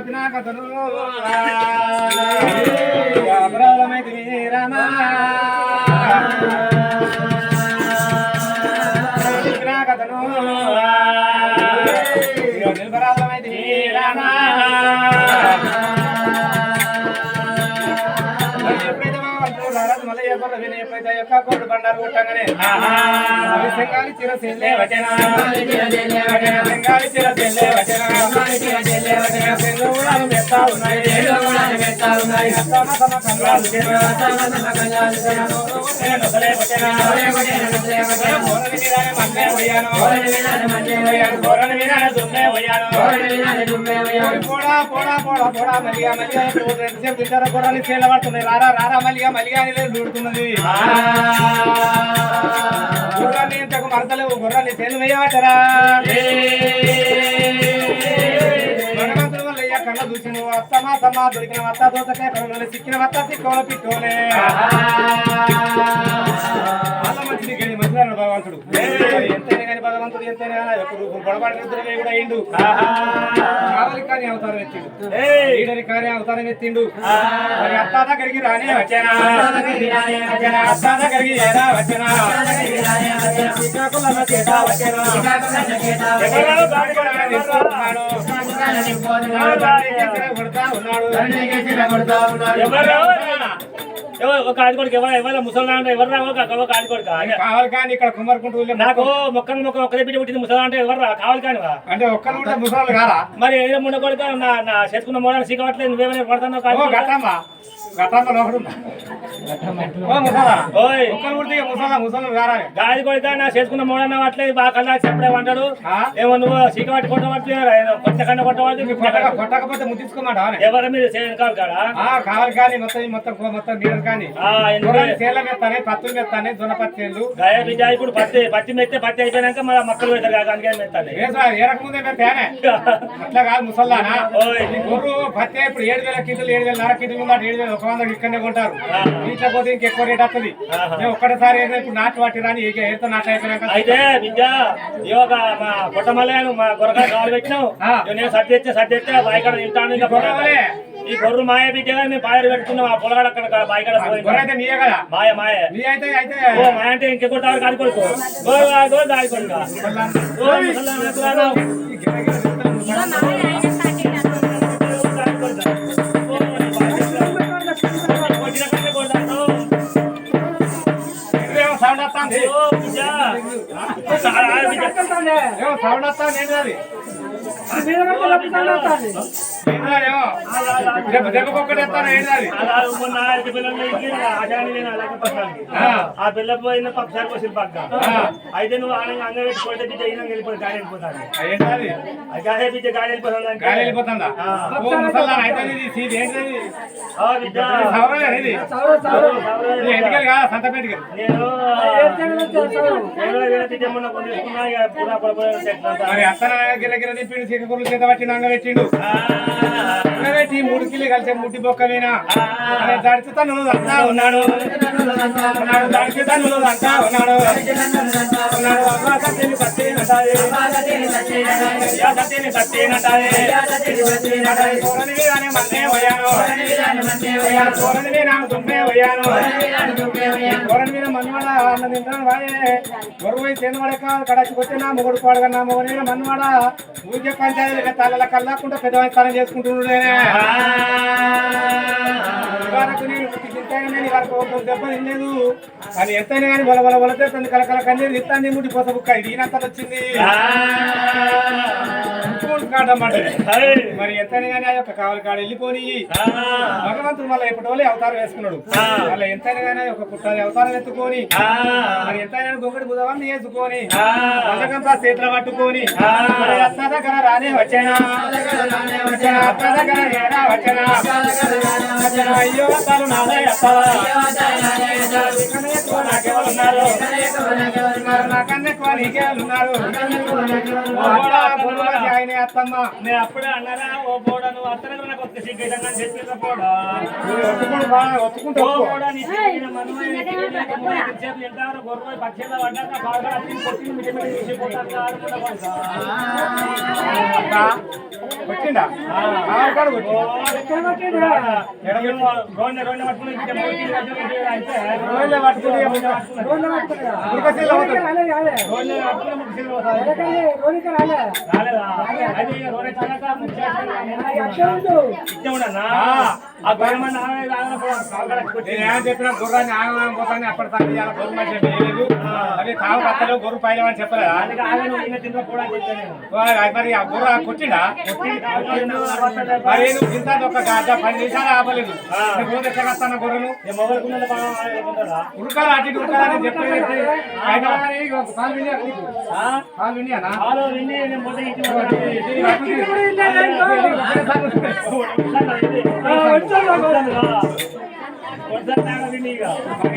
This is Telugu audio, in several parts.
చెప్పినా కథను అపరాధమైతే రామా చెప్పినా కథను నిలబరాధమైతే రామా ఎప్పుడైతే యొక్క కోడు బండారు కొట్టగానే సింగాలి చిర సెల్లే వచనా సింగాలి చిర సెల్లే వచనా సెల్లుగుణాలు మెత్తా ఉన్నాయి సమ సమ కంగాలు పోడా పోడా పోడా పోడా మల్లిగా మల్లిగా ఎంతసేపు తింటారా కూరని చేల పడుతున్నాయి రారా రారా మల్లిగా మల్లిగా అని దూడుతున్నది గుర్రాన్ని ఇంతకు మరతలేవు గుర్రాన్ని చేలు వేయబట్టరా భగవంతుడు వల్ల కళ్ళ చూసి నువ్వు అత్తమా సమ్మా దొరికిన అత్త దోసకాయ కళ్ళు సిక్కిన అత్త సిక్కోల పిట్టోలే అలా మంచిది కానీ మంచిదాడు భగవంతుడు ఎంతైనా కానీ భగవంతుడు ఎంతైనా ఒక రూపం పొడబడిన కూడా అయిండు కావాలి కానీ అవతారం ఎత్తిండు ఈడని కానీ అవతారం ఎత్తిండు మరి అత్త దగ్గరికి రానే వచ్చానా అత్త దగ్గరికి ఏరా వచ్చానా శ్రీకాకుళం చేత వచ్చానా ఒక ఆదికొడుకు ఎవరు ముసలా అంటే ఎవరు ఒక ఆదికొడుకు కావాలి కానీ ఇక్కడ కుమ్మరుకుంటూ నాకు మొక్కలు మొక్క ఒక్కదే బిడ్డ పుట్టింది ముసలా అంటే ఎవరు కావాలి కానీ అంటే ఒక్కరు ఉంటే ముసలాలు కాదా మరి ఏదో ముండ కొడుకు నా చేసుకున్న మోడాలు సీకవట్లేదు నువ్వేమైనా పడుతున్నావు గట్టమ్మా గాది కొడుక నా చేసుకున్న మోడన్న అట్లేదు బాగా కల్లా చెప్పడే అంటాడు ఏమో నువ్వు సీక పట్టి కొట్టబట్టి కొత్త కన్నా కొట్టబట్టి కొట్టకపోతే ముట్టించుకోమాట ఎవరి మీద కావాలి కాడా కావాలి కానీ మొత్తం మొత్తం మొత్తం నీళ్ళు కానీ చేల మెత్తానే పత్తులు మెత్తానే జొన్న పత్తేళ్ళు బిడ్డ ఇప్పుడు పత్తి మెత్తే పత్తి అయిపోయినాక మన మొక్కలు పెడతారు కాదు అందుకే మెత్తాలి ఏరకముందే మెత్తానే అట్లా కాదు ముసల్లానా గొర్రు పత్తి ఇప్పుడు 7,000 కింటలు 7,500 కింటలు 7,000 ఒక 100 ఇక్కడనే కొంటారు ఇంట్లో పోతే ఇంకెక్కువ రేట్ వస్తుంది మేము ఒక్కటేసారి ఇప్పుడు నాటు పట్టి రాని ఏదో నాటు అయిపోయినాక అయితే విద్య మా పొట్టమల్లాను మా గొర్రెకాయ కావాలి పెట్టినావు నేను సర్ది బాయికాడ తింటాను ఈ గొర్రె మాయ బిడ్డ మేము బాయలు పెట్టుకున్నాం ఆ పొలగాడ అక్కడ బాయికాడ మాయ మాయ మాయ అంటే ఇంకెక్కడ కాడి కొడుకు దాడి కొడుకు ఆ పిల్ల పోయిన పప్పుసారి పోసిన పక్క అయితే నువ్వు ఆనంగా అంగ పెట్టుకుంటే బిడ్డ వెళ్ళిపోయి గాలి వెళ్ళిపోతాను గాలి బిడ్డ గాలి వెళ్ళిపోతుందా చేత పట్టిన అంగపెట్టిండు అంగపెట్టి 3 కిలో కలిసి ముట్టి బొక్క మీద దడిచి తను అంతా ఉన్నాడు దడిచి తను అంతా ఉన్నాడు మన్నే పోయాను దుమ్మే పోయాను కూరని మీద మన్వాడ అన్న తింటాను వాడే గొర్రె చేనువాడక కడకి వచ్చి నా మొగుడు పాడుగా నా మొగ మన్వాడ ఊరికే పంచాయతీ తల్ల కల్లాకుండా పెద్ద స్థానం చేసుకుంటున్నానే దెబ్బ తినలేదు అని ఎంతైనా కానీ బల బలతే తను కలకల కన్నీరు ఇస్తాను ముడి పోత బుక్క ఇది ఈయనంత వచ్చింది మరి ఎంతైనా కానీ ఆ యొక్క కావాలి కాడ వెళ్ళిపోని భగవంతుడు మళ్ళీ ఎప్పటి వల్ల అవతారం వేసుకున్నాడు మళ్ళీ ఎంతైనా కానీ ఒక పుట్టాలి అవతారం ఎత్తుకొని మరి ఎంతైనా గొంగడి బుధవాన్ని వేసుకొని పథకంతా చేతులు పట్టుకొని అత్త దగ్గర రానే వచ్చానా అత్త దగ్గర నేనా వచ్చానా అయ్యో అత్తాలు నాదే అత్తావా నాకెవరున్నారు నాకన్నా ఎక్కువ నీకేవాళ్ళున్నారు ఆయన అత్తమ్మ నేను అప్పుడే అన్నారా ఓ బోడా నువ్వు అత్తనే నాకు ఒక్క సిగ్గుగా చెప్పిన పోడా గొర్రె పక్షుల్లో పడ్డాక బాగా కొట్టి కొట్టిండా ఆవిడ కాడ కొట్టిండు. రోడ్లు పట్టుకుని అయితే రోజులే పట్టుకుని ఉరకశీల అవుతాడు. రోడ్లు పట్టుకుని ముఖ్యంగా రాలేదా అది రోడ్ చాలక ముఖ్యం ఉండనా ఆ గవర్నమెంట్ నేనేం చెప్పినా గుర్రాన్ని ఆగమని పోతాను అప్పటి తగ్గ గొర్రె మధ్య వేయలేదు. అది తావు కత్తలు గొర్రె పైలమని చెప్పలేదా? మరి ఆ గుర్ర కొట్టిండా? మరి నువ్వు ఇంత ఒక 10 నిమిషాలు ఆపలేదు. రోజు ఎక్కడొస్తాను గుర్రను ఉడకాలి అటు ఇటు ఉడకాలని చెప్పేది. పాలు వినియానా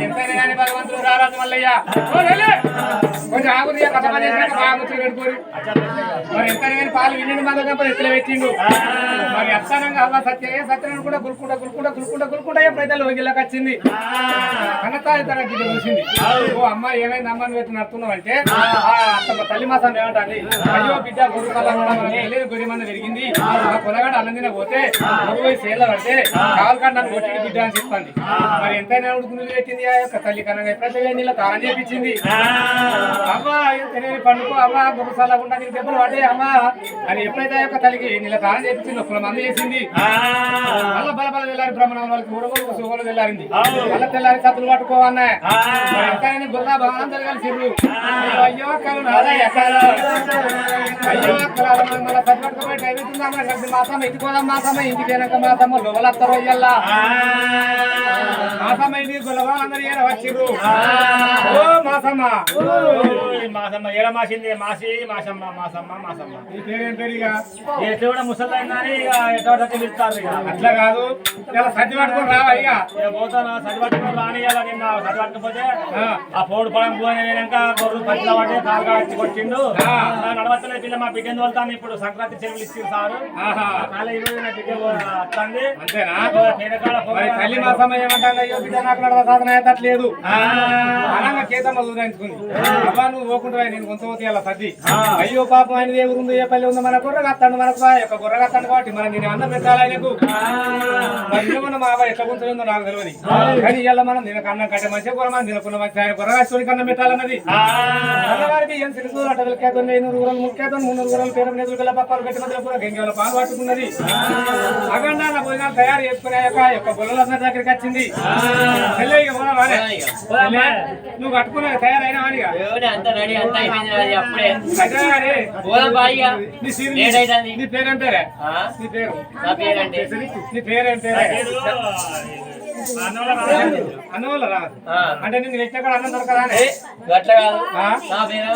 ఎంతైనా కానీ భగవంతుడు రారాజు మల్లయ్య కొంచెం ఆగుది కథమని పెట్టుకోరు. మరి ఎంతైనా కానీ పాలు విని మగ ఎత్తులు పెట్టిండు. మరి అత్తానంగా అవ్వ సత్యాన్ని కూడా గురుకుంటా ప్రజలు గిల్లకి వచ్చింది. కన్నతా తన గిడ్డ చూసింది. ఓ అమ్మ ఏమైంది అమ్మని పెట్టి నడుతున్నావు అంటే అత్తమ్మ తల్లి మాసం ఏమంటుంది, అయ్యో బిడ్డ గురు కళ గొర్రె మంది పెరిగింది. ఆ పొలగాడు అన్నందిన పోతే గురువు సేల పడితే కావలకాడు నన్ను కొట్టి బిడ్డ అని చెప్తాంది. మరి ఎంతైనా ఉడుకులు పెట్టింది ఆ యొక్క తల్లి కనంగా ఎప్పుడైతే నీళ్ళ తాను చేపించింది. అవ్వ తెలియని పండుగ అవ్వ గురుసాల గుండా నీకు దెబ్బలు పడే అమ్మ అని ఎప్పుడైతే ఆ యొక్క తల్లికి నీళ్ళ తాను చేపించింది ఒక్కల మంది చేసింది. మళ్ళీ బలబల వెళ్ళారి బ్రహ్మణం వాళ్ళకి ఊరగోలు సుగోలు వెళ్ళారింది. మళ్ళీ తెల్లారి సత్తులు పట్టుకోవన్నా ఎంతైనా గుర్రా భవనం కలిసిర్రు. అయ్యో అక్కలు అయ్యో అక్కలు మళ్ళీ సత్తి పట్టుకోబోయే టైం అవుతుందా మాసమ్మ ఇంటికోదాం మాసమ్మ ఇంటికి వెనక మాసమ్మ లోవలత్తరు అయ్యల్లా మాసమ్మ ఇంటికి గొల్లవాళ్ళందరూ ఏడ వచ్చిర్రు. ఓ మాసమ్మ మాసమ్మ ఏడ మాసింది మాసి మాసమ్మ మాసమ్మ మాసమ్మ ఈ పేరేం పేరు ఇక ఎట్లా కూడా ముసలి ఇక ఎట్లా పిలుస్తారు. ఇక అట్లా కాదు ఇలా సర్ది పట్టుకొని రావా ఇక పోతాను సర్ది పట్టుకుని రానియాల నిన్న సర్ది పట్టుకపోతే ఆ పోడు పొలం పోయిన వేయక గొర్రెలు పచ్చిగా పట్టి కాలుగా వచ్చి కొట్టిండు. నడవచ్చలే పిల్ల మా బిడ్డను వెళ్తాను. ఇప్పుడు సంక్రాంతి చెరువులు ఇచ్చింది సారు అలా ఈరోజు నా బిడ్డ వస్తుంది. అంతేనా? పేదకాడ తల్లి మాసమ్మ ఏమంటాను, అయ్యో బిడ్డ నాకు నడవ సాధన అయ్యేటట్లేదు అనంగా కేతమ్మ చూడాయించుకుంది. అబ్బా నువ్వు పోకుండా నేను కొంత పోతే అలా సర్ది అయ్యో పాపం ఆయన ఏ ఊరుందో ఏ పల్లె ఉందో మన గుర్ర కత్తాడు మనకు యొక్క గుర్ర కత్తాడు కాబట్టి మనం నేను అన్నం పెట్టాలి ఆయనకు. మరి నిన్న మా అబ్బాయి ఎట్లా కొంచెందో నాకు తెలియదు. కానీ ఇవాళ మనం దీనికి అన్నం కట్టే మంచిగా కూర మనం తినకున్న మంచి ఆయన గుర్ర కట్టుకోనికి అన్నం పెట్టాలన్నది. అన్నగారికి ఏం తెలుసు అటలు కేతం 500 ఊరలు ముఖ్యతం 300 ఊరలు పేరు మీద గల పప్పాలు గట్టి మధ్యలో కూడా గంగేల పాలు పట్టుకున్నది. అగండాల భోజనాలు తయారు చేసుకునే యొక్క బొల్లలందరి దగ్గరికి వచ్చింది. నువ్వు కట్టుకునే తయారైనా అని నీ పేరేం పేరే? నీ పేరు నీ పేరేం పేరే? అన్నవాళ్ళ రా అంటే నేను వ్యక్తి కూడా అన్నం దొరకరా? అట్లా కాదు, నా పేరు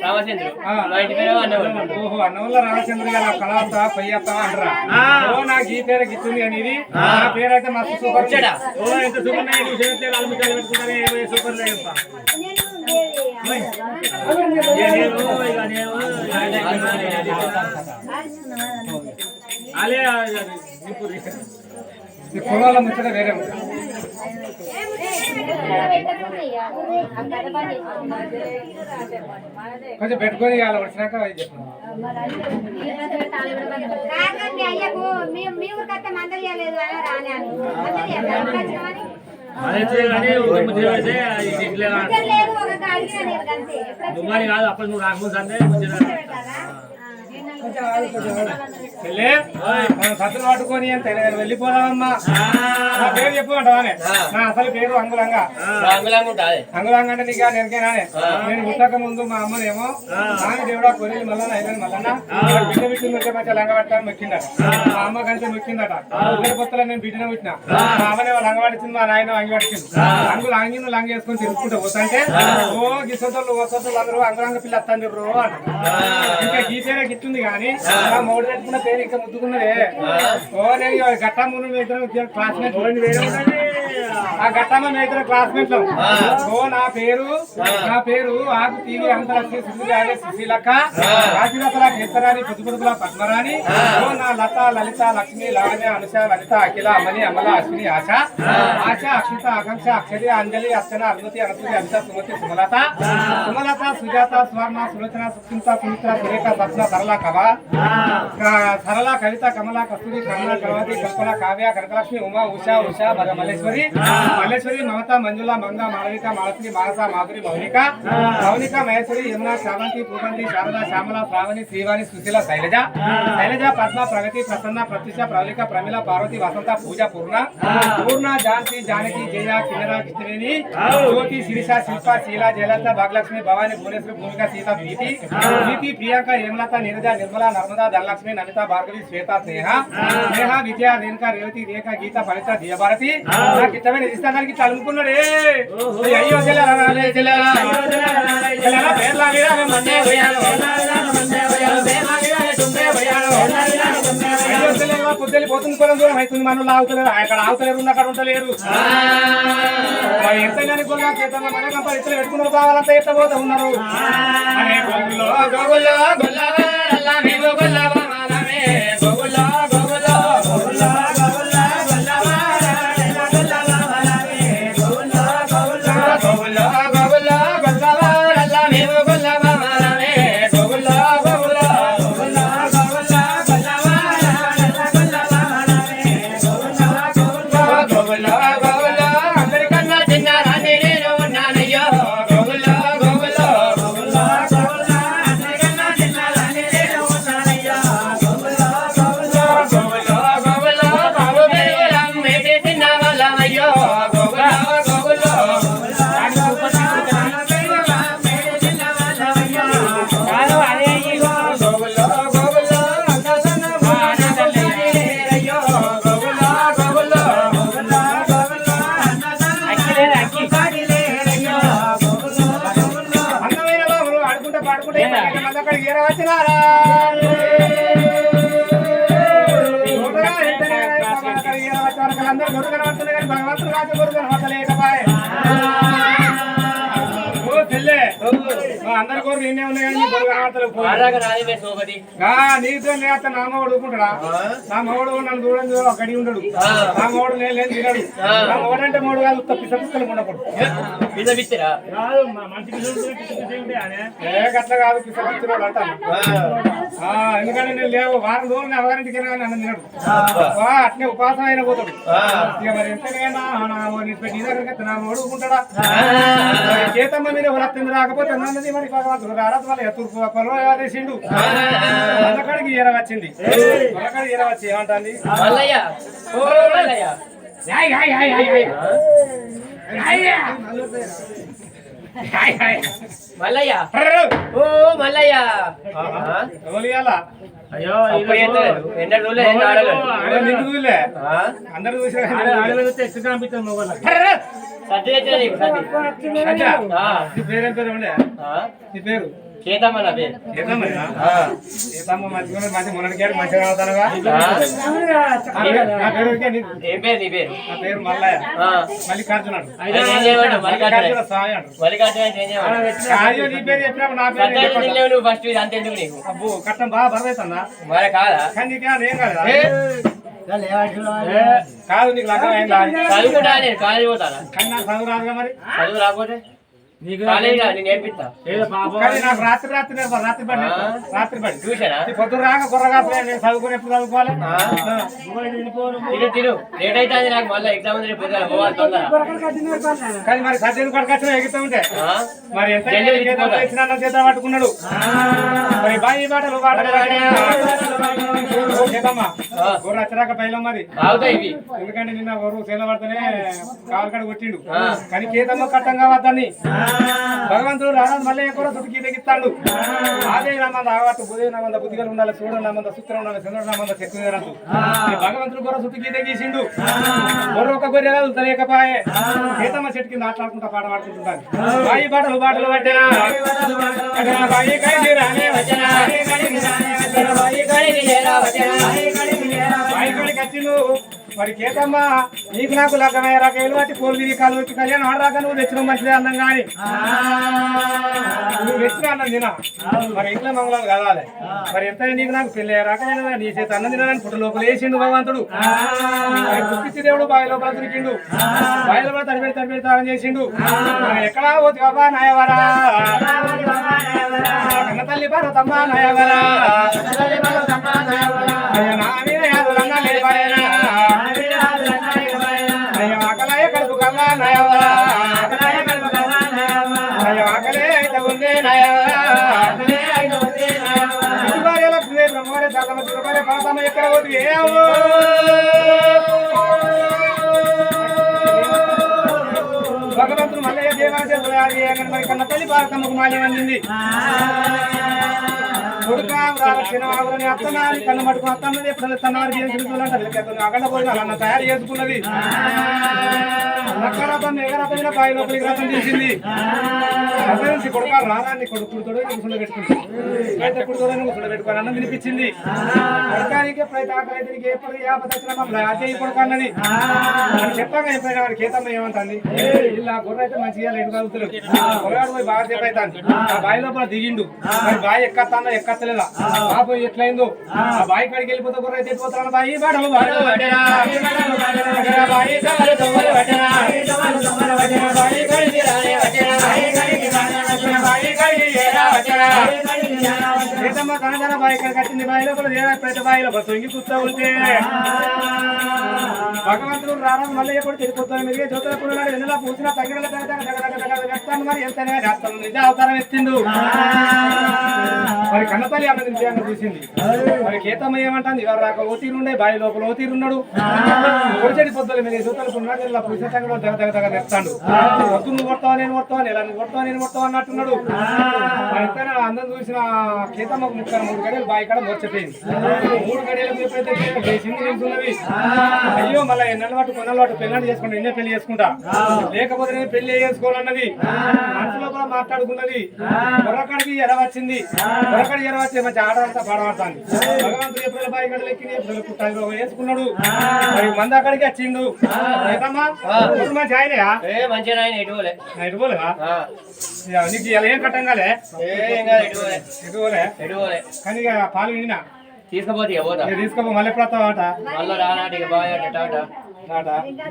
రామచంద్రు, మా ఇంటి పేరు అన్నవాళ్ళు. ఓహో అన్నవాళ్ళ రామచంద్ర గారు కళావతా పొయ్యత్తా అంటారా? ఓ నాకు ఈ పేరు గిచ్చింది అనేది నా పేరు అయితే మస్తు సూపర్. ఓ ఎంత సూపర్ పెట్టుకుంటారే సూపర్ అలే పొలాల ముచ్చట వేరే ఉంది. కొంచెం పెట్టుకొని అలా వచ్చినాక చెప్పండి. దుమ్మాని కాదు అప్పుడు నువ్వు రాకపోతే సత్తులు పట్టుకొని ఎంత వెళ్ళిపోదామమ్మా. నా పేరు చెప్పమంటావానే? నా అసలు పేరు అంగులంగా. అంగులంగా అంటే నీకు నెరకేనానే? నేను పుట్టక ముందు మా అమ్మనేమో నాన్న దేవుడా కొరియలు మల్లన్న అయిపోయింది మల్లన్న బిడ్డ బిడ్డ వచ్చే మంచిగా లంగ పట్టాలని మొక్కిందట. మా అమ్మ కంటే మొక్కిందట. ఇద్దరు కొత్తలో నేను బిడ్డనే పుట్టిన. మా అమ్మనేమో లంగ పట్టింది, మా నాయన అంగి పట్టింది. అంగులు అంగిను లంగ వేసుకొని తిరుగుకుంటూ పోతుంటే ఓ గిసొద్దులు వసతులు అందరూ అంగులంగ పిల్ల వస్తాను బ్రో అంట. ఇంకా ఈ పేరే గిట్టుంది కానీ మౌడు పెట్టుకున్న పేరు ఇంకా ముద్దుకున్నదే. ఓ నేను గట్టా ముందు క్లాస్మేట్ వేరే ఉన్నది. ఆ గట్టమ్మ మేద్దరు క్లాస్మేట్ ఓ నా పేరు ఆకు తీవి అంతలక్ష్మి సుశీలక్క రాజరసల కేసరాని పొద్దుపొదుపుల పద్మరాణి ఓ నా లత లలిత లక్ష్మి లావణ్య అనుష లలిత అఖిల అమని అమల అశ్విని ఆశ అక్షిత ఆకాంక్ష అక్షరి అంజలి అర్చన అరుణతి అనసూయ అనిత సుమతి సుమలత సుజాత స్వర్ణ సులోచన సుస్మిత సుమిత్ర సురేఖ సప్న సరళ కవిత కమల కస్తూరి కరుణ కలవతి కల్పన కావ్య కనకలక్ష్మి ఉమా ఉషా మల్లేశ్వరి మమత మంజుల మంగ మాళవిక మాలశ్రీ మానస మాధురి మౌనిక మహేశ్వరి యమున శ్రావంతి పూవంతి శారద శ్యామల శ్రావణి శ్రీవాణి సుశీల శైలజ పద్మ ప్రగతి ప్రసన్న ప్రత్యుష ప్రవళిక ప్రమిళ పార్వతి వసంత పూజ పూర్ణ ఝాన్సీ జానకి జయ కిన్నెర కృష్ణవేణి జ్యోతి శిరీష శిల్ప శీల జయలలిత భాగ్యలక్ష్మి భవాని భువనేశ్వరి భూమిక సీత ప్రీతి ప్రియాంక హేమలత నీరజ నిర్మల నర్మదా ధనలక్ష్మి నమిత భార్గవి శ్వేత స్నేహ విద్య రేణుక రేవతి రేఖ గీత ఫలిత దియభారతి నాకు ఇష్టమైన ఇష్టానికి చదువుకున్నాడే అయ్యో పొద్దులు పోతుంది పొలం దూరం అవుతుంది మనలో ఆగుతలేరు అక్కడ ఆగుతలేరు అక్కడ ఉండలేరు ఎంత కొన్నా చేతమ్మ మన కంప ఇతరులు పెట్టుకున్నారు కావాలంతా ఎట్లా పోతా ఉన్నారు అందరి కోరు నిన్నే ఉన్నాయి నీతో నేత నా మగడు ఊరుకుంటాడా నా మగడు నన్ను చూడండి అక్కడి ఉండడు నా మగడు నేను తినడు నా మగడంటే మూడు కాదు పిసపిస్తలు ఉండకూడదు అట్లా కాదు పిసపిస్తున్నాడు అంటాను ఎందుకంటే నేను లేవు వారం రోజులు అవగారింటికి నన్ను తినడు అట్నే ఉపాసం అయిన పోతాడు ఇక మరి ఎంతకైనా నీ దగ్గర నా మగడు ఊరుకుంటాడా చేతమ్మ మీద వలత్తింది రాకపోతే అన్నది మరి భగవంతుడు రారదు వాళ్ళ ఎత్తుకు పొలవేసిండు మొలకడికి ఈర వచ్చింది మొలకడికి ఈర వచ్చి ఏమంటుంది మల్లయ్య ఓ మల్లయ్య అయ్యో అందరూ చూసే ఎక్కువ కనిపిస్తుంది మొగోళ్ళ నీ పేరేం పేరు ఉండే నీ పేరు చేతమ్మ నా పేరు చేతమ్మ మంచిగా మంచి మొన్నటికేడు మంచిగా అవుతానుగా నా పేరు ఏం పేరు నీ పేరు నా పేరు మల్లయ్య మల్లికార్జునుడు మల్లికార్జున సాయి అంటారు నీ పేరు చెప్పినప్పుడు నా పేరు ఫస్ట్ ఇది అంతెందుకు నీకు అబ్బో కట్టం బాగా బరదవుతుందా మరి కాదా కానీ నీకు ఏం కాదు కాదు నీకు లగ్నం ఏం కాదు చదువుకుంటా నేను కాలేజీ పోతానా కానీ నాకు చదువు రాదుగా మరి చదువు రాకపోతే కాలేజీ నేను నేర్పిస్తా కానీ నాకు రాత్రి పడి చూసానా పొద్దున రాక కుర్రగాసలే నేను చదువుకుని ఎప్పుడు చదువుకోవాలి తిను లేట్ అయితే నాకు మళ్ళీ ఎగ్జామ్ పోవాలి తొందర కానీ మరి సర్జన్ కొడుకొచ్చిన ఎగుతూ ఉంటే మరి ఎంత ఇచ్చిన చేత పట్టుకున్నాడు మరి బాయి బాటలు గొర్రె వచ్చరాక పైలో మరి ఇవి ఎందుకంటే నిన్న గొర్రె చేల పడితేనే కావలకాడ కొట్టిండు కానీ కేతమ్మ కట్టం కావద్దని భగవంతుడు రాజు మళ్ళీ కూడా చుట్టుకి తెగిస్తాడు ఆదే నమ్మంద ఆవట్టు బుధే నమ్మంద బుద్ధిగా ఉండాలి చూడు నమ్మంద సూత్రం ఉండాలి చంద్రుడు నమ్మంద శక్తి భగవంతుడు గొర్రె చుట్టుకి తెగేసిండు గొర్రె ఒక గొర్రె కాదు తెలియకపాయే కేతమ్మ చెట్టు కింద ఆటలాడుకుంటా పాట పాడుకుంటుంటాను బాయి బాటలు పట్టినా బాయి కడిగి రానే వచ్చినా బాయి కడిగి వచ్చిండు మరి కేతమ్మ నీకు నాకు లగ్గమయ్యే రకాలు బట్టి పోలు తిరిగి కాలు వచ్చి కళ్యాణం ఆడరాక నువ్వు తెచ్చిన మంచిదే అన్నం కానీ నువ్వు తెచ్చిన అన్నం తినా మరి ఇంట్లో మంగళాలు కదాలి మరి ఎంత నీకు నాకు పెళ్ళి రాకైనా నీ చేత అన్నం తినాలని పుట్ట లోపల వేసిండు భగవంతుడు మరి పుట్టించి దేవుడు బావి లోపల దొరికిండు బావి లోపల తడిపెడి తాళం చేసిండు ఎక్కడా పోతు బాబా నాయవరా కన్న తల్లి భారతమ్మ నాయవరా నా మీద యాదులన్నా లేవైనా ఆకలయ కడుపు కన్నా నయవరా ఆకలే అయితే ఉంది నయవరా లక్ష్మీ బ్రహ్మగారి సగమ తిరుగారి పరతమ్మ ఎక్కడ పోతు భగవంతుడు మల్లయ్య దేవాదేవుడు మరి కన్న తల్లి భారతమ్మకు మాల్యం అందింది కొడుక చిన్నవాగులని అత్తనాన్ని కన్ను మట్టుకుని అత్తన్నది ఎప్పుడు తన్నారు చేసుకుంటారు అక్కడ పోయి అన్న తయారు చేసుకున్నది నక్కరథం ఎగరథం బావి లోపలికి రథం తీసింది నుంచి కొడుక రారాన్ని కొడుకుడుతోడు ముసలు పెట్టుకుంటాడు అయితే కుడుతోడని ముసలు పెట్టుకొని అన్నం తినిపించింది కొడుకానికి ప్రతి ఆకలికి ఎప్పుడు యాపత వచ్చిన మమ్మల్ని అజయ్ కొడుకు అన్నది అని చెప్పగా చెప్పిన వాడికి కేతమ్మ ఏమంటుంది ఇలా గొర్రె అయితే మంచిగా లేదు కలుగుతారు కొరగాడు పోయి బాగా సేపు అవుతాను ఆ బావి లోపల దిగిండు మరి బావి ఎక్కత్తానో ఎక్కత్తలేదా బాబు ఎట్లయిందో ఆ బావి కాడికి వెళ్ళిపోతే గొర్రె అయితే పోతాను బాయి బాడలు కేతమ్మ కనజన బావి కాడికి వచ్చింది బావిలో కూడా ప్రతి బావిలో తొంగి కూర్చో ఉంటే భగవంతుడు రావడం మళ్ళీ ఎప్పుడు తెలిపోతాను మీరు జ్యోతుల పురునాడు ఎందులో పూసిన తగిన వ్యక్తాన్ని మరి ఎంతైనా చేస్తాను నిజ అవతారం ఎత్తిండు మరి కన్నతల్లి అన్న విషయాన్ని చూసింది మరి కేతమ్మ ఏమంటాను ఎవరు రాక ఓతీరుండే బావి లోపల ఓతీరున్నాడు పొడిచెడి పొద్దులు మీరు జ్యోతుల పురునాడు ఇలా పూసిన తగ్గలో దగ్గర నెత్తాడు వద్దు నువ్వు కొడతావా నేను కొడతావా ఇలా నువ్వు కొడతావా నేను కొడతావా అన్నట్టున్నాడు ఎంతైనా అందం చూసిన కేతమ్మకు 3 గడియలు బావి కాడ మోర్చిపోయింది 3 గడియలకు ఎప్పుడైతే చేసింది నిలుచున్నది అయ్యో మళ్ళీ ఎన్నెలవాటు కొన్నలవాటు పెళ్ళి చేసుకుంటా ఎన్నే పెళ్లి చేసుకుంటా లేకపోతే నేను పెళ్లి చేసుకోవాలన్నది మనసులో కూడా మాట్లాడుకున్నది పొరకడికి ఎర వచ్చింది పొరకడి ఎర వచ్చి మంచి ఆడవాళ్ళతో పాడబడతాను భగవంతుడు ఎప్పుడు బావి గడలు ఎక్కి ఎప్పుడు పుట్టాలి వేసుకున్నాడు మరి మంది అక్కడికి వచ్చిండు ఏదమ్మా మంచి ఆయనయా మంచిగా ఆయన ఎటుపోలేదా నీకు ఇలా ఏం కట్టంగాలే ఎటుపోలే కానీ ఇక పాలు విడినా తీసుకోపో మళ్ళీ ఎప్పుడు వస్తావాట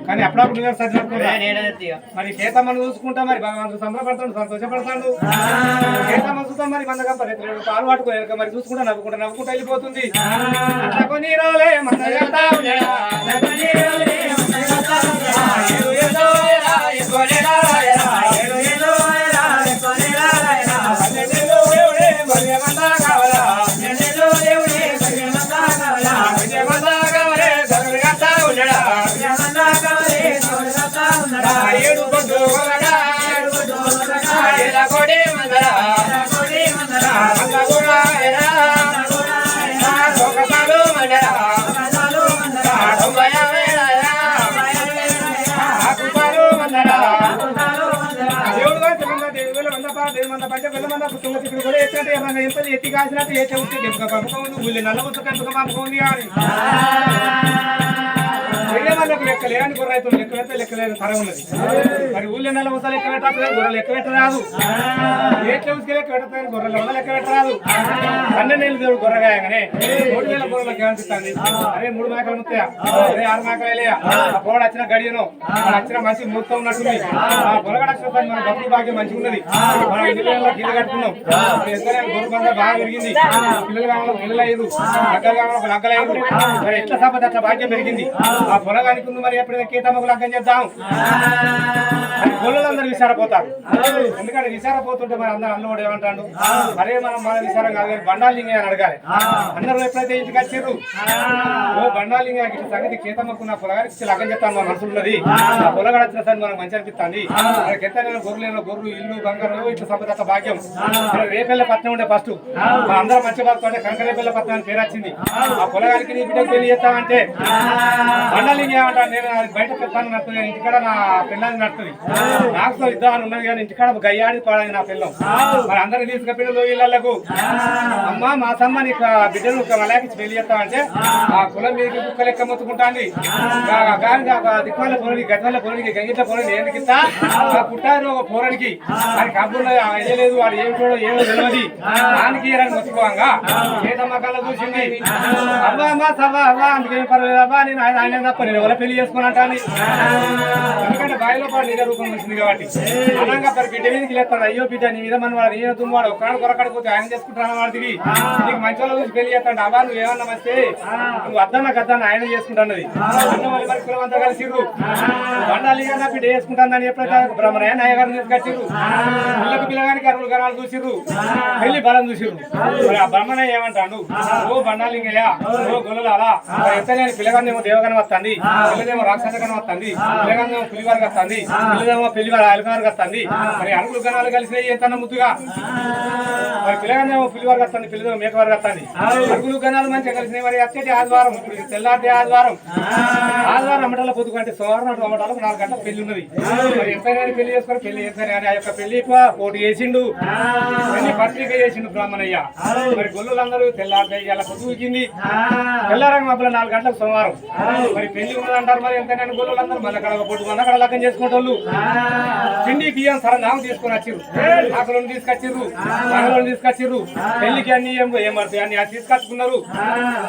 కానీ అప్పుడప్పుడు నువ్వే సరిపడుతున్నా మరి కేతమ్మను చూసుకుంటా మరి భగవంతుడు సంబరపడతాడు సంతోషపడతాడు కేతమ్మ చూద్దాం మరి మందగా పాలు పట్టుకో మరి చూసుకుంటా నవ్వుకుంటా వెళ్ళిపోతుంది అట్లా కొని రాలే ఎత్తి కాసినట్టు ఏ చెబుతుంది పంపకం ఉంది నల్ల పుస్తకం పంపకం ఉంది కానీ వాళ్ళకు లెక్క లేని గొర్రె అయితే లెక్కలేని తరం ఉన్నది మరి ఊళ్ళో నెల ముసలు లెక్క పెట్టలేదు గొర్రెలు లెక్క పెట్టరాదు ఏ చెవుకి లెక్క పెట్టలేదు గొర్రెల వల్ల లెక్క పెట్టరాదు 12 దేవుడు గొర్రెగాయగానే 3000 గొర్రెలకు ఏమనిపిస్తుంది అరే 3 మేకలు ముత్తాయా అరే 6 మేకలు వెళ్ళయా ఆ పొగడు వచ్చిన గడియను వచ్చిన మంచి మూర్తం ఉన్నట్టుంది ఆ పొలగడ మన భక్తి భాగ్యం మంచిగా ఉన్నది మనం ఇంటిలో గిల్లు కట్టుకున్నాం ఎంతైనా గొర్రె బంద బాగా పెరిగింది పిల్లలు కావాలి పిల్లలు అయ్యారు లగ్గలు కావాలి లగ్గలు అయ్యారు మరి ఎట్లా సంపద అట్లా భాగ్యం పెరిగింది ఆ పొలగానికి ఉంది మరి ఎప్పుడైనా కేతమ్మకు లగ్గం చేద్దాం గొల్లలందరూ విసారపోతారు ఎందుకంటే విసారపోతుంటే మరి అందరూ అన్నోడు ఏమంటాడు అరే మనం మన విసారం కాదు కానీ బండాలింగ అని అడగాలి అందరూ ఎప్పుడైతే ఇంటికి వచ్చారు ఓ బండాలింగ ఇట్లా సంగతి కేతమ్మకు నా పొలగానికి లగ్గం చెప్తాను మన మనసు ఉన్నది ఆ పొలగాడు వచ్చిన సరే మనకు మంచి అనిపిస్తుంది ఎంత గొర్రెలు ఇల్లు బంగారు ఇట్లా సంపద భాగ్యం రేపెళ్ళ పట్నం ఉండే ఫస్ట్ అందరూ మంచి పడుతుంటే కనకరేపెళ్ళ పట్నం అని పేరు వచ్చింది ఆ పొలగానికి నీ బిడ్డకు పెళ్లి చేస్తామంటే బండాలింగ ఏమంటాను నేను బయట పని నడుతుంది కానీ ఇంటికాడ నా పిల్లలు నడుతుంది నాకు ఇద్దామని ఉన్నది కానీ ఇంటికాడ గయ్యాడి పాడని నా పిల్లం మరి అందరిని తీసుకుపోయిన ఇళ్లకు అమ్మ మా సమ్మ నీకు బిడ్డను మలాకి పెళ్లి చేస్తామంటే ఆ కులం మీకు కుక్క లెక్క మొత్తుకుంటాంది దిక్కుల పొరని గట్ల పొరనికి గంగిట్ల పొరని ఎందుకు ఇస్తా పుట్టారు ఒక పొరనికి అది కబ్బులు అయ్యలేదు వాడు ఏమిటో ఏమో తెలియదు దానికి మొత్తుకోవంగా ఏదమ్మా కళ్ళ చూసింది అవ్వ అమ్మ సవ్వ అవ్వ అందుకేం పర్వాలేదు అవ్వ నేను ఆయన తప్ప నేను ఎవరో పెళ్లి చేసుకుని అంటాను ఎందుకంటే బాయిలో పాటు నిజ రూపం వచ్చింది కాబట్టి అనంగా బిడ్డ మీదకి లేస్తాడు అయ్యో బిడ్డ నీ మీద మన వాడు నేను తుమ్మాడు ఒక్కడు కొరకడిపోతే ఆయన చేసుకుంటాను వాడికి నీకు మంచి వాళ్ళ చూసి పెళ్లి చేస్తాడు అవ్వ నువ్వు ఏమన్నా వస్తే నువ్వు వద్దన్నా కద్దన్నా ఆయన చేసుకుంటాన్నది అన్న వాళ్ళు మరి కులం అంతా కలిసిర్రు బండాలి కన్నా బిడ్డ చేసుకుంటానని ఎప్పుడైతే బ్రహ్మణయ్య నాయగారిని తీసుకొచ్చిర్రు పిల్లకి పిల్లగానికి అరువులు గణాలు చూసిర్రు పెళ్లి బలం చూసిర్రు మరి ఆ బ్రహ్మణయ్య ఏమంటాడు ఓ బండాలింగయ్య ఓ గొల్లలాలా ఎంత నేను పిల్లగానేమో దేవగానే వస్తుంది పిల్లదేమో రాక్షసగానే వస్తుంది పిల్లగానేమో పులివారికి వస్తుంది పిల్లదేమో పెళ్లివారి అలివారికి వస్తుంది మరి అరువులు గణాలు కలిసి ఎంత ముద్దుగా మరి పిల్లగానేమో పులివారికి వస్తుంది పిల్లదేమో మేకవారికి వస్తుంది అరుగులు గణాలు మంచిగా కలిసినాయి మరి వచ్చేటి ఆదివారం ఇప్పుడు తెల్లారి ఆదివారం అమ్మటాల పొద్దుకుంటే సోమవారం అమ్మటాలకు 4 గంటలకు పెళ్లి ఉన్నది మరి ఎంతైనా పెళ్లి చేసుకొని పెళ్లి చేస్తారు కానీ ఆ యొక్క పెళ్లి పోటీ చేసిండు పెళ్లి పత్రిక చేసిండు బ్రాహ్మణయ్య మరి గొల్లులందరూ తెల్లారి ఇలా పొద్దుకింది తెల్లారంగా మబ్బుల 4 గంటలకు సోమవారం మరి పెళ్లి ఉన్నదంటారు మరి ఎంతైనా గొల్లులందరూ మన కడ పొట్టు మన కడ లగ్గం చేసుకునేటోళ్ళు పిండి బియ్యం సరంజామం తీసుకొని వచ్చిర్రు ఆకులను తీసుకొచ్చిర్రు మగలను తీసుకొచ్చిర్రు పెళ్లికి అన్ని ఏమవుతాయి అన్ని తీసుకొచ్చుకున్నారు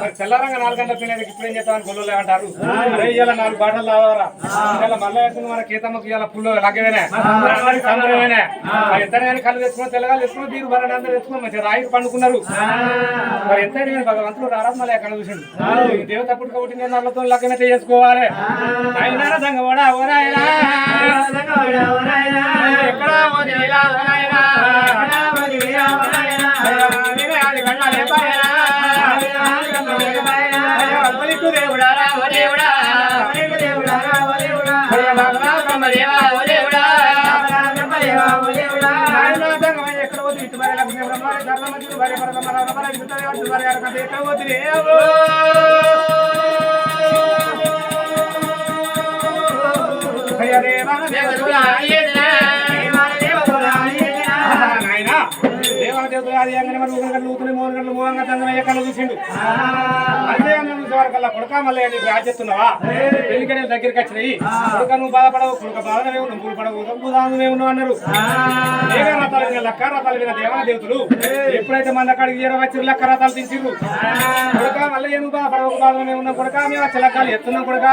మరి తెల్లారంగా 4 గంటల పెళ్లి ఇప్పుడు ఏం చేస్తామని గొల్లు ఏమంటారు అరే ఇలా 4 బాటలు తావారా ఇలా మళ్ళీ మన కేతమ్మకి ఇలా పుల్లు లగ్గమేనా సంబరమేనా మరి ఎంతైనా కళ్ళు తెచ్చుకున్నా తెల్లగాలు తెచ్చుకున్నా బీరు బలని అందరూ తెచ్చుకున్నా మంచిగా రాయి పండుకున్నారు మరి ఎంతైనా భగవంతుడు రారాదు మళ్ళీ ఎక్కడ చూసిండు దేవత పుట్టుక పుట్టిన నల్లతో లగ్గమైతే చేసుకోవాలి ఆయన సంగవాడా ఓరాయనా ఎక్కడ దేవుడా రామ దేవుడా ఎక్కడ పోతే ఇటు భార్య లక్ష్మీ భార్య దేవదేవుడు అది అంగనే మరి 1 గంటలు 3 గంటలు 3 గంటలు ఎక్కడ చూసిండు అదే కల్లా కొడుక మళ్ళీ నీకు రాజెత్తున్నావా పెళ్లికనే దగ్గరికి వచ్చినాయి కొడుక నువ్వు బాధపడవు కొడుక బాధనే ఉన్నావు నువ్వు పడవు దామే ఉన్నావు అన్నారు రథాలు లక్క రథాలు విన దేవా దేవతలు ఎప్పుడైతే మన అక్కడికి వచ్చిర్రు లక్క రథాలు తీసిర్రు కొడుక మళ్ళీ నువ్వు బాధపడవు బాధనే ఉన్నావు కొడుక మేము వచ్చి లక్కాలు ఎత్తున్నాం కొడుక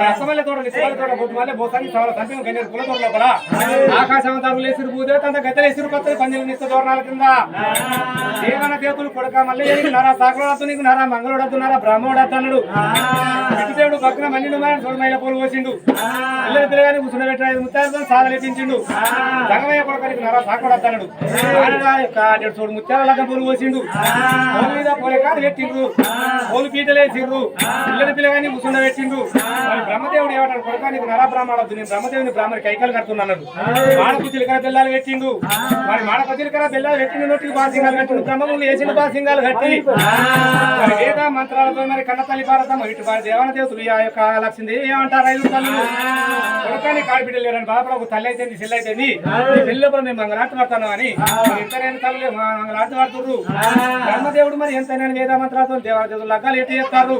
రసమల్లె తోట నిశ్చల తోట బొట్టు మళ్ళీ బోసాన్ని సవల సంపం గన్నేరు కుల తోట లోపల ఆకాశం తరువులు వేసిరు భూదేవత అంతా గద్దెలు వేసిరు కొత్తది పందిలు నిత్య దోరణాల కింద దేవన దేవతలు కొడుక మళ్ళీ నరా సాకులతో నీకు నరా మంగళుడద్దు నరా బ్రాహ్మణుడు అన్నాడు దేవుడు పక్కన మన్నిడు మాయని చూడు మైల పూలు పోసిండు పిల్లలు పిల్లగాని కూర్చుండబెట్టిన 5 ముత్యాలతో సాధలేపించిండు జగమయ్య కొడుకనికి నరా సాకుడద్దు అన్నాడు చూడు ముత్యాల లగ్గ పూలు పోసిండు పూల మీద పూలే కాదు పెట్టిండ్రు పూలు పీటలు వేసిండ్రు పిల్లలు పిల్లగాని కూర్చుండబెట్టిండు మరి బ్రహ్మదేవుడు ఏమంటాడు కొడుక నీకు నరా బ్రాహ్మణుడు నేను బ్రహ్మదేవుని బ్రాహ్మణి కైకలు కడుతున్నాడు మాడకు చిలకర బెల్లాలు పెట్టిండు మరి మాడకు చిలకర బెల్లాలు పెట్టిండు నోటికి బాసింగాలు కట్టిండు బ్రహ్మములు వేసిన బాసింగాలు కట్టి మరి వేద మంత్రాలతో మరి కన్నతల్లి భారతం ఇటు దేవన దేవతలు ఆ యొక్క లక్ష్మీదేవి ఏమంటారు 5 తల్లులు కొడుకాని కాడిబిడ్డలు లేరని బాపడ ఒక తల్లి అయితే చెల్లి అయితే పెళ్ళిలో మేము మంగళార్తి పడతాను అని ఎంతైనా తల్లి మంగళార్తి పడుతుర్రు బ్రహ్మదేవుడు మరి ఎంతైనా వేద మంత్రాలతో దేవదేవులు లగ్గాలు ఎట్టి చేస్తారు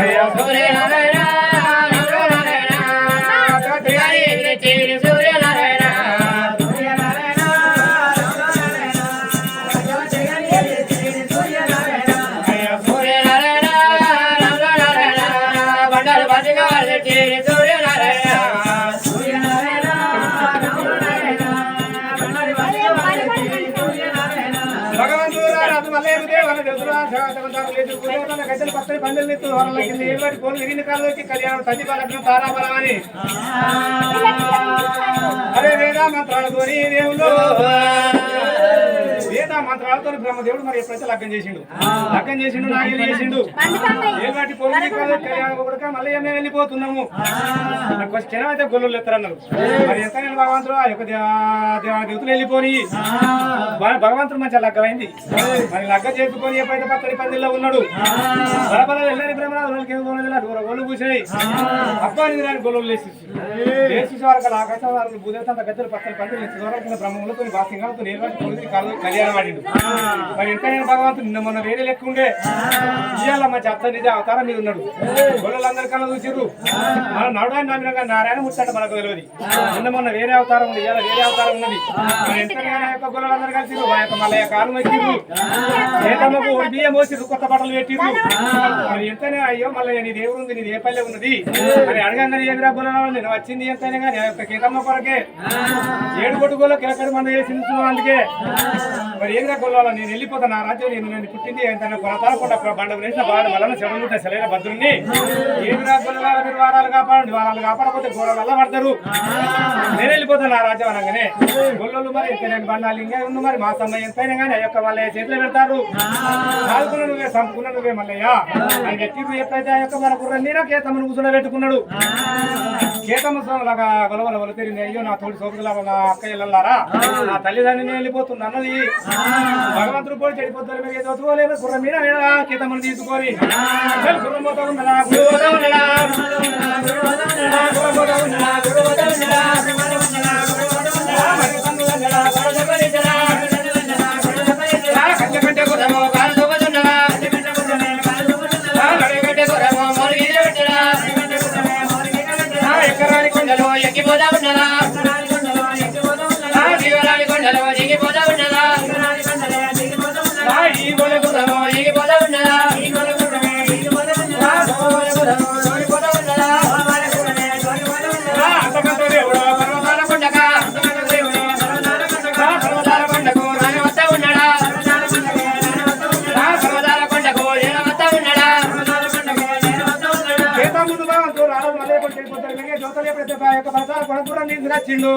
అయ్యా కళ్యాణం తల్లి బలగ్నం తారాబలమని అరే వేద మంత్రాలతో దేవుడు వేద మంత్రాలతో బ్రహ్మదేవుడు మరి ఎప్పుడైతే లగ్గం చేసిండు నాగేలు చేసిండు ఏలాంటి పొలికి కళ్యాణం కూడా మళ్ళీ మేము వెళ్ళిపోతున్నాము క్షణం అయితే గొల్లు ఎత్తారన్నారు మరి ఎంత నేను భగవంతుడు ఆ యొక్క దేవతలు వెళ్ళిపోయి భగవంతుడు మంచిగా లగ్గమైంది మరి లగ్గ చేసుకొని ఎప్పుడైతే పత్తడి పందిల్లో ఉన్నాడు బలబల వెళ్ళని బ్రహ్మరాజు గొల్లు కూర్చాయి అబ్బాయి రాని గొల్లు లేచి వరకు ఆకాశ వరకు భూదేవత గద్దెలు పత్తడి పందిలు బ్రహ్మములతో బాసింగాలతో నేర్వాటి కళ్యాణం ఆడిండు మరి ఎంత నేను భగవంతుడు నిన్న మొన్న వేరే లెక్క ఉండే ఇవాళ మంచి అత్త నిజ అవతారం మీద ఉన్నాడు గొల్లలందరి కన్నా చూసిర్రు మనం నడవని నమ్మినగా నారాయణ ముచ్చట మనకు తెలియదు నిన్న మొన్న వేరే అవతారం ఉంది ఇవాళ వేరే అవతారం ఉన్నది మరి ఎంతగానో యొక్క గొల్లలందరూ కలిసిరు ఆ యొక్క మళ్ళీ కాలు ఎక్కిర్రు ఏదమ్మకు బియ్యం మోసిర్రు కొత్త బట్టలు పెట్టిర్రు మరి ఎంతనే అయ్యో మళ్ళీ నీ దేవుడు ఉంది నీది ఏ పల్లె ఉన్నది మరి అడగంగానే ఏమిరా గొల్ల నేను వచ్చింది ఎంతైనా కానీ ఆ యొక్క కీతమ్మ కొరకే 7 కోటి గొల్ల కిలకడి మంది వేసింది అందుకే మరి ఏమిరా గొల్ల నేను వెళ్ళిపోతాను నా రాజ్యం నేను పుట్టింది ఎంతైనా కొలతాలకుండా బండ వేసిన బాగా వలన చెడలుంటాయి సెలైన భద్రుణ్ణి ఏమిరా గొల్ల మీరు వారాలు కాపాడండి వారాలు కాపాడకపోతే గోడలు అల్ల పడతారు నేను వెళ్ళిపోతాను నా రాజ్యం అనగానే గొల్లలు మరి ఎంతైనా బండాలు ఇంకా ఉంది మరి మా సమయం ఎంతైనా కానీ ఆ యొక్క వాళ్ళ చేతిలో పెడతారు కాదుకున్న నువ్వే సంపుకున్న నువ్వే మల్లయ్యా ఆయన ఎత్తి ఎప్పుడైతే ఆ యొక్క మన కుర్ర నీరా కేతమ్మను కూర్చొని పెట్టుకున్నాడు కేతమ్మ లాగా గొలవల వల తిరిగింది అయ్యో నా తోటి సోపులా నా అక్క ఇళ్ళలారా నా తల్లిదండ్రులు వెళ్ళిపోతుంది అన్నది భగవంతుడు పోయి చెడిపోతారు మీరు ఏదో చూడలేదు కుర్ర మీద కేతమ్మను తీసుకొని కుర్రం పోతా ఉన్నదా ఎక్కరాని కొండలో ఎక్కిపోతా ఉన్నదా శివరాని కొండలో ఎగిపోతా ఉన్నదా ఈ గొలగురమో ఎగిపోతా ఉన్నదా అంతకంటే దేవుడు పర్వతాల కొండక పర్వతాల కొండకు రాని వస్తా ఉన్నాడా పర్వతాల కొండకు నేను వస్తా ఉన్నాడా కేతముడు భగవంతుడు రాజు మళ్ళీ చెడిపోతారు జ్యోతలు ఎప్పుడైతే ఆ యొక్క పర్వతాల కొండకు తీసుకొచ్చిండు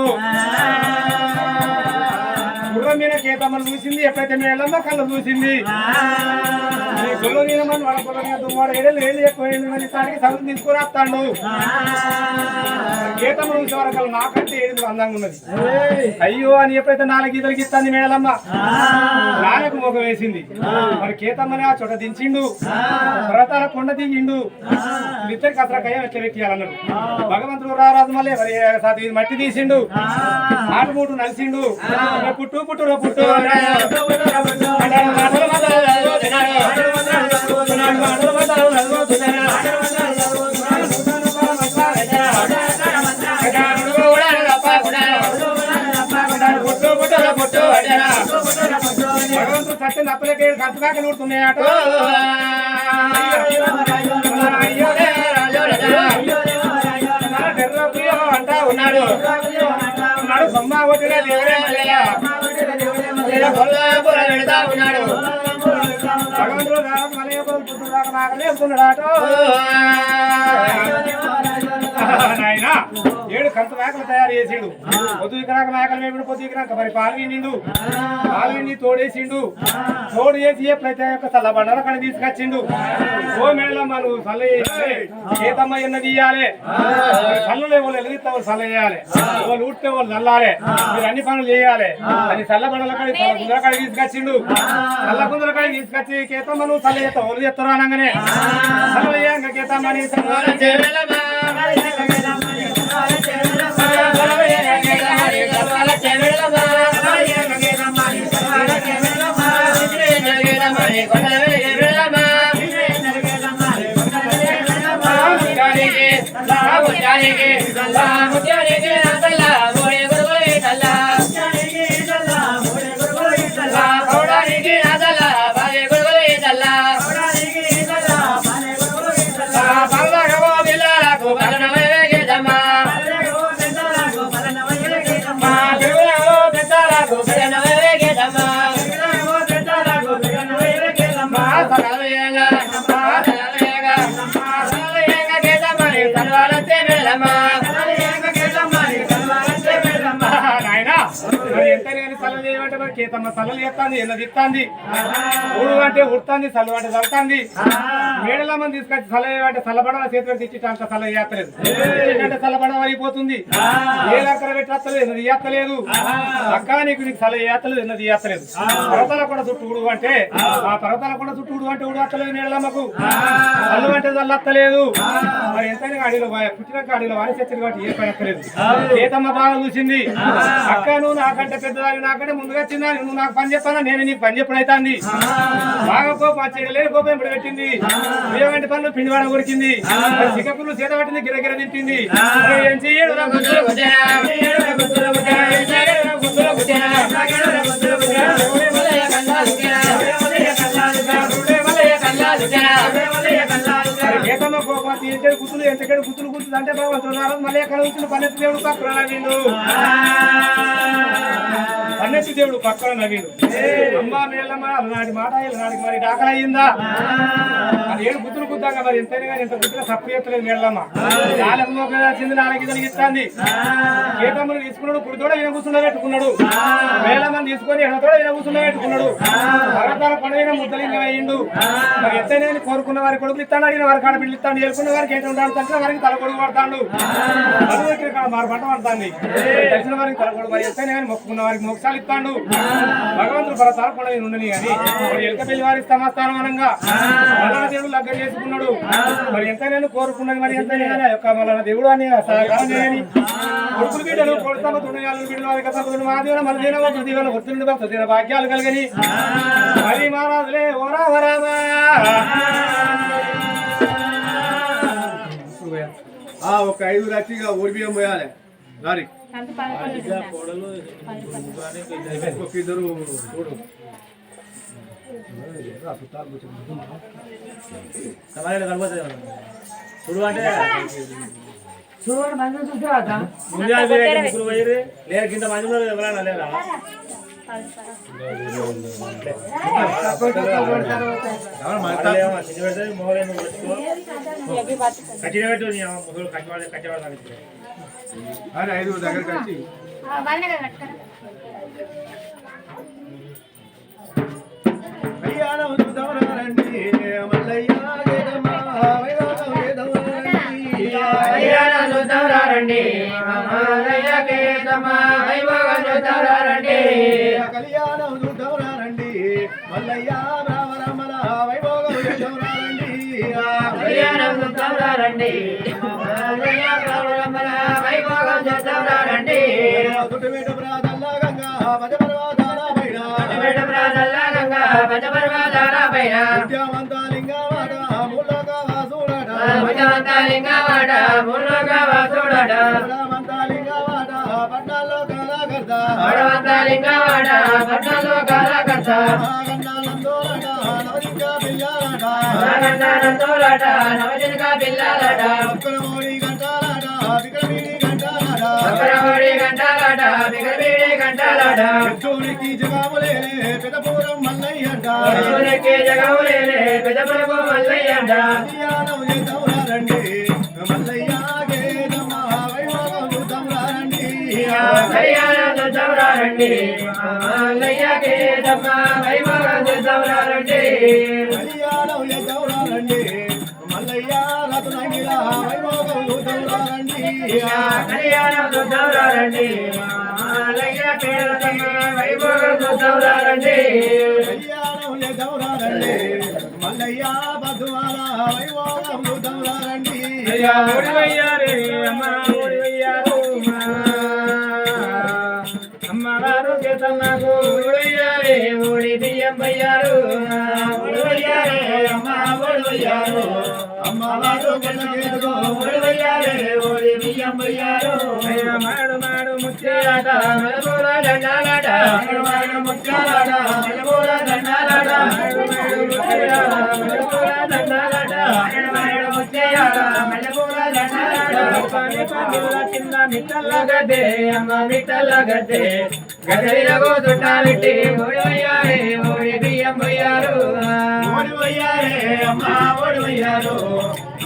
గుర్రం మీద కేతమ్మను చూసింది ఎప్పుడైతే మేళమ్మ కళ్ళు చూసింది గుళ్ళు నీలమని వాళ్ళ గుర్రం మీద దుమ్మాడు ఏళ్ళు ఎక్కువైంది సారికి సగం తీసుకొని వస్తాడు కేతమ్మ చూసే వరకు నాకంటే ఏడు అందంగా ఉన్నది అయ్యో అని ఎప్పుడైతే 4 గీతలకి ఇస్తాంది మేళమ్మ నాన్నకు మోగం వేసింది మరి కేతమ్మని ఆ చోట దించిండు పర్వతాల కొండ దిగిండు ఇద్దరికి అసలు కయ్యం ఎట్లా పెట్టియాలన్నాడు భగవంతుడు రారాజు మళ్ళీ మరి మట్టి తీసిండు ఆటమూటు నలిసిండు పుట్టు పుట్టు పుట్టు భగవంతుడు సత్యం తప్పలేక కంచుకాక నూడుతున్నాయట అంటా ఉన్నాడు బొమ్మ కొట్టిన దేవుడే మల్లయ్య పెడతా ఉన్నాడు భగవంతుడు మల్లయ్య పుట్టుదాకా నాగలేస్తున్నాడు నాయన 7 కంచు మేకలు తయారు చేసిండు పొద్దు వికరాక మేకలు వేపుడు పొద్దు వికరాక మరి పాలు విండి తోడేసిండు తోడు చేసి ఎప్పుడైతే చల్ల బండల కడ తీసుకొచ్చిండు ఓ మేళమ్మ నువ్వు చల్ల చేతమ్మ ఎన్న తీయాలి చల్లలే వాళ్ళు ఎలిగితే వాళ్ళు చల్ల చేయాలి వాళ్ళు ఊడితే వాళ్ళు చల్లాలి మీరు అన్ని పనులు చేయాలి అని చల్ల బండల కడ చల్ల గుందల కడ తీసుకొచ్చిండు చల్ల గుందల కడ తీసుకొచ్చి కేతమ్మ నువ్వు చల్ల చేస్తావు వాళ్ళు చెప్తారు అనగానే చల్ల చేయంగా కేతమ్మని ఎంతైనా కానీ సల్ల చేయమంటే మరి కేతమ్మ సల్లలు ఎత్తాంది ఎన్నది ఇస్తాంది ఊడు అంటే ఉడుతుంది సల్లు అంటే చల్లుతుంది మేడలమ్మ తీసుకొచ్చి సల్ల చేయమంటే సల్లబడవ చేతి పెట్టి ఇచ్చి అంత సల్ల చేయలేదు అంటే సల్లబడవ అయిపోతుంది ఏ లక్కర పెట్టలేదు ఎన్నది ఇయ్యలేదు అక్క నీకు సల్ల చేయలేదు ఎన్నది ఇయ్యలేదు పర్వతాల కూడా చుట్టూ ఊడు అంటే ఆ పర్వతాల కూడా చుట్టూ ఊడు అంటే ఊడు అత్తలేదు మేడలమ్మకు సల్లు అంటే చల్లత్తలేదు మరి ఎంతైనా అడిలో పుట్టినాక అడిలో వారి చచ్చిన కాబట్టి ఏ పని ఎక్కలేదు కేతమ్మ బాగా చూసింది అక్క నువ్వు నాకంటే పెద్దదాన్ని నాకంటే ముందుగా వచ్చిందని నువ్వు నాకు పని చెప్పానా నేను నీకు పని చెప్పడైతుంది బాగా కోపం చెడలేని కోపం ఇప్పుడు పెట్టింది ఏమంటి పనులు పిండివాడ కొరికింది చిక్కకులు చేత పట్టింది గిరగిర తింటుంది ఏం చెయ్యడు ఏకమ్మ కోపం తీర్చాడు గుర్తులు ఎంతకేడు గుర్తులు గుర్తుంది అంటే బాగుంటున్నారు మళ్ళీ ఎక్కడ వచ్చిన పన్నెత్తి దేవుడు పక్కన నవ్విండు పన్నెత్తి దేవుడు పక్కన నవ్విండు అమ్మ మేళ్ళమ్మ నాటి మాట నాటికి మరి దాఖలు అయ్యిందా అది ఏడు గుర్తులు గుద్దాక మరి ఎంతైనా కానీ ఎంత గుర్తుగా తప్పు చేస్తలేదు మేళ్ళమ్మ నాలుగు వచ్చింది నాలుగు ఇస్తాంది ఏకమ్మను తీసుకున్నాడు కుడితోడ ఈయన కూర్చుండ పెట్టుకున్నాడు మేళ్ళమ్మని తీసుకొని ఎడతోడ ఈయన కూర్చుండ పెట్టుకున్నాడు పర్వతాల పండుగ ముద్దలింగం అయ్యిండు మరి ఎంతైనా కోరుకున్న వారి కొడుకులు ఇస్తాడు అడిగిన వారికి ఆడపిల్లలు ఇస్తాడు ఏరుకున్న వారికి ఏంటో తగ్గిన వారికి తల కొడుకు పడతాడు మరి పంట పడుతుంది తెలిసిన వారికి తల కొడుకు మరి ఎంతైనా కానీ మొక్కుకున్న వారికి మోక్షాలు ఇస్తాడు భగవంతుడు పరతాల పండుగ ఉండని కానీ మరి ఎలక పెళ్లి వారి సమాస్థానమానంగా మల్లన దేవుడు లగ్గం చేసుకున్నాడు మరి ఎంతైనా కోరుకున్నది మరి ఎంతైనా కానీ ఆ యొక్క మల్లన దేవుడు అని సహకారం చేయని కొడుకులు బిడ్డలు కొడుతామ తుండగాలు బిడ్డలు వారి కథలు మా దేవుడు మన దీన ఒక దీవెన వృత్తులు భక్తుల భాగ్యాలు కలిగని మరి మహారాజులే ఓరా వరామా ఒక 5 రచ్చిగా ఓడిబియ్యం పోయాలి దారి ఇద్దరు చూడు చూడు అంటే లేరు కింద మంది ఎవరైనా లేరా అరే 5 దగ్గరికి వచ్చి కళ్యాణం చూద్దామరండి మల్లయ్య కళ్యాణం చూద్దామరండి మల్లయ్య కేతమ్మ వైభోగం చూద్దామరండి కళ్యాణం చూద్దామరండి మల్లయ్య రామ రామల వైభోగం చూద్దామరండి కళ్యాణం చూద్దామరండి మల్లయ్య రామ రామల వైభోగం చూద్దామరండి తుట్టువేట ప్రాదల్లా గంగా పదపర్వతాల పైన తుట్టువేట ప్రాదల్లా గంగా పదపర్వతాల పైన ముత్యమంతాలింగవాడ ముల్లక వాసుడట ముత్యమంతాలింగవాడ ముల్లక వాసుడట మంతాలింగవాడ పట్నాల్లో కళాకర్త మంతాలింగవాడ పట్నాల్లో కళాకర్త గండాలందోలట నవజింక పిల్లాలట గండాలందోలట నవజింక పిల్లాలట ఒక్కరమోడి గంటాలట విక్రమీడి గంటాలట ఒక్కరమోడి గంటాలట విక్రమీడి గంటాలట చూడికి జగములేలే పెదపూరం మల్లయ్యంట చూడికి జగములేలే పెదపూరం మల్లయ్యంట కళ్యాణం చేద్దాంరండి మల్లయ్య గేదమ్మ వైభోగం చూద్దాంరండి కళ్యాణం చూద్దాంరండి మల్లయ్య గేదమ్మ వైభోగం చూద్దాంరండి కళ్యాణం చేద్దాంరండి మల్లయ్య రతునంగిల వైభోగం చూద్దాంరండి కళ్యాణం చూద్దాంరండి మల్లయ్య గేదమ్మ వైభోగం చూద్దాంరండి కళ్యాణం చేద్దాంరండి మల్లయ్య బదువాల వైభోగం చూద్దాంరండి ఓడివయ్యారే అమ్మ ఓడివయ్యారు అమ్మవారు కేతమ్మకు ఓడివయ్యారే ఓడి బియ్యం పోయారు ఓడివయ్యారే అమ్మ ఓడివయ్యారు అమ్మవారు కొనగేదుగో ఓడివయ్యారే ఓడి బియ్యం పోయారు మాడు మాడు ముత్యాట మలబూల దండాలట మాడు ముత్యాట మలబూల దండాలట మలబూల దండాలట ముత్యాట మలబూల దండాలట పని పనిల కింద మిట్టల గదే అమ్మ మిట్టల గదే గదిలో చుట్టాలిట్టి ఓడివయ్యారే ఓడి బియ్యం బియ్యం పోయారు ఓడిపోయారే అమ్మ ఓడిపోయారు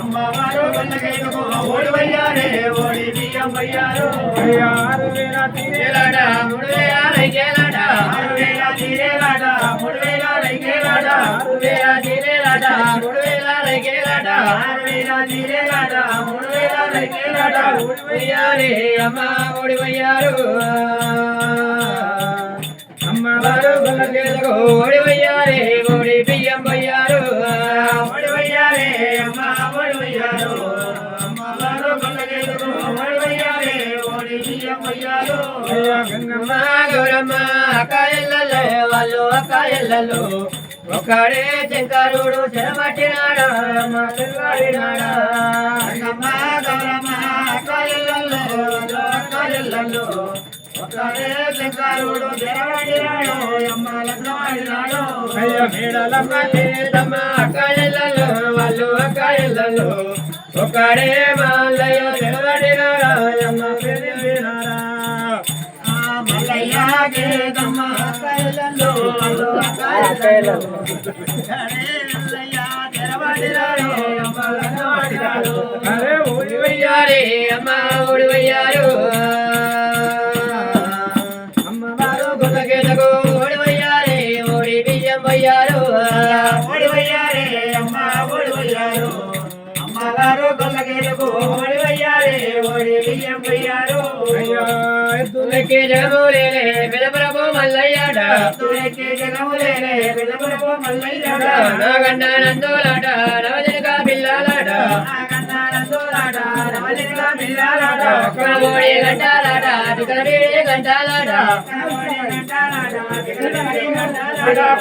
అమ్మవారు గొల్లకేలకు ఓడిపోయారే ఓడి బియ్యం పోయారు 6,000 తీరేలాట 3,000 రైకేలాట 6,000 తీరేలాట 3,000 రైకేలాట 6,000 తీరేలాట 3,000 రైకేలాట 6,000 తీరేలాట 3,000 రైకేలాట ఓడిపోయారే అమ్మ ఓడిపోయారు అమ్మవారు గొల్లకేలకు ఓడిపోయారే ఓడి బియ్యం పోయారు ఓడిపోయారే అమ్మ ఓడిపోయారు అమ్మవారు గొల్లకేలకు ఓడిపోయారే ఓడి బియ్యం పోయారు గంగమ్మ గౌరమ్మ అక్కాయల్లో వాళ్ళు అక్కాయల్లో ఒకడే శంకరుడు చెరబట్టినాడా అమ్మ చెరబడినాడా గంగమ్మ గౌరమ్మ అక్కాయల్లో అక్కాయల్లో ఒకడే శంకరుడు జరవడినాడు అమ్మ లగ్నమాడినాడు మేడలమ్మ లేదమ్మ అక్కాయల్లో వాళ్ళు అక్కాయల్లో ఒకడే మాలయ్య చెరబడినాడా అమ్మ చెరబడినాడా మల్లయ్య గేదమ్మ అక్కాయల్లో అక్కాయల్లో మల్లయ్య జరవడినాడు అమ్మ లగ్నమాడినాడు అరే ఓడిపోయారే అమ్మ ఓడిపోయారు అమ్మవారు గొల్లకేతకు ఓడిపోయారే ఓడి బియ్యం పోయారు ఓడిపోయారే అమ్మ ఓడిపోయారు అమ్మవారు గొల్లకేలకు ఓడిపోయారే ఓడి బియ్యం పోయారు తులకి జగములేనే పెదపురపు మల్లయ్యాడ తులకి జగములేనే పెదపురపు మల్లయ్యాడ నాగండ నందులాట నవజనక పిల్లలాట కన్నారందోలాట రాజనిగా పిల్లాలాట కనబోడి గంటాలాట తికలబీడి గంటాలాట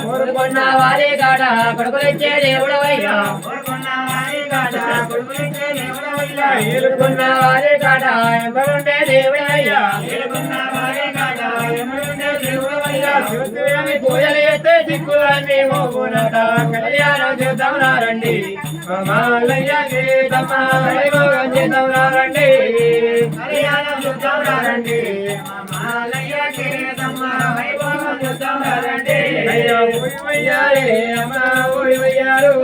కోరుకున్న వారి కాట కొడుకులిచ్చే దేవుడవయ్యా ఏలుకున్న వారి కాట ఎంబరుండే దేవుడవయ్యా శివదేవి పూజలు చేస్తే సిక్కులన్నీ మోగునట కళ్యాణం చేద్దాం రండి మాలయ్య గీతమ్మ వైభోగం చేద్దాం రండి కళ్యాణం చూద్దాం రండి మాలయ్య గీతమ్మ వైభోగం చూద్దాం రండి అయ్యా ఓడిపోయారే అమ్మ ఓడిపోయారు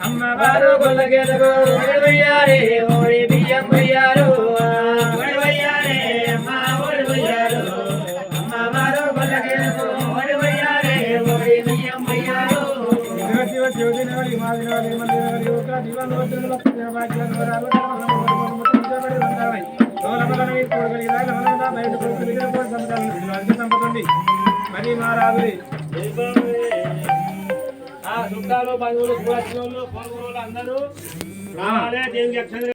అమ్మవారు గొల్లగేదకు ఓడిపోయారే ఓడి బియ్యం పోయారు ఓడిపోయారే అమ్మ ఓడిపోయారు అమ్మవారు గొల్లకేలకు ఓడిపోయారే ఓడి బియ్యం పోయారు శివ శివ శివదినవలి మాదినవలి మందిరవలి ఒక దివనోత్రుల భక్తి భాగ్యాల వరాల ముట్టుబడి ఉండాలి లోలమలని కోడలి రాలమనందా బయట కొడుకు విగ్రహ కోడ సంతానం సంపదండి మరి మా రాజుని చుట్టాలు బంధువులు అందరూ రావాలే దేవునికి అక్షంతలు